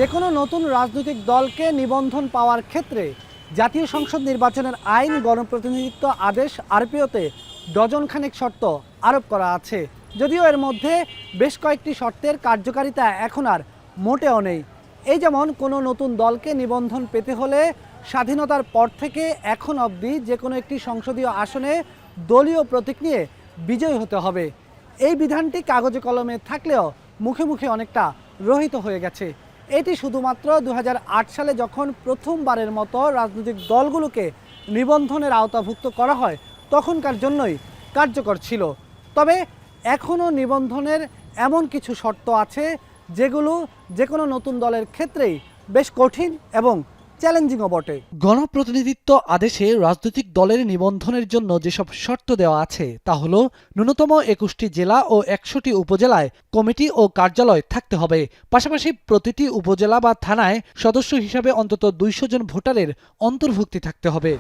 যে কোনো নতুন রাজনৈতিক দলকে নিবন্ধন পাওয়ার ক্ষেত্রে জাতীয় সংসদ নির্বাচনের আইন গণপ্রতিনিধিত্ব আদেশ আরপিওতে ডজনখানেক শর্ত আরোপ করা আছে। যদিও এর মধ্যে বেশ কয়েকটি শর্তের কার্যকারিতা এখন আর মোটেও নেই। এই যেমন কোনো নতুন দলকে নিবন্ধন পেতে হলে স্বাধীনতার পর থেকে এখন অবধি যে কোনো একটি সংসদীয় আসনে দলীয় প্রতীক নিয়ে বিজয়ী হতে হবে। এই বিধানটি কাগজে কলমে থাকলেও মুখে মুখে অনেকটা রহিত হয়ে গেছে। এটি শুধুমাত্র 2008 সালে যখন প্রথমবারের মতো রাজনৈতিক দলগুলোকে নিবন্ধনের আওতাভুক্ত করা হয় তখনকার জন্যই কার্যকর ছিল। তবে এখনও নিবন্ধনের এমন কিছু শর্ত আছে যেগুলো যে কোনো নতুন দলের ক্ষেত্রেই বেশ কঠিন এবং চ্যালেঞ্জিংও বটে। গণপ্রতিনিধিত্ব আদেশে রাজনৈতিক দলের নিবন্ধনের জন্য যেসব শর্ত দেওয়া আছে তা হলো ন্যূনতম 21টি জেলা ও 100টি উপজেলায় কমিটি ও কার্যালয় থাকতে হবে। পাশাপাশি প্রতিটি উপজেলা বা থানায় সদস্য হিসাবে অন্তত 200 জন ভোটারের অন্তর্ভুক্তি থাকতে হবে।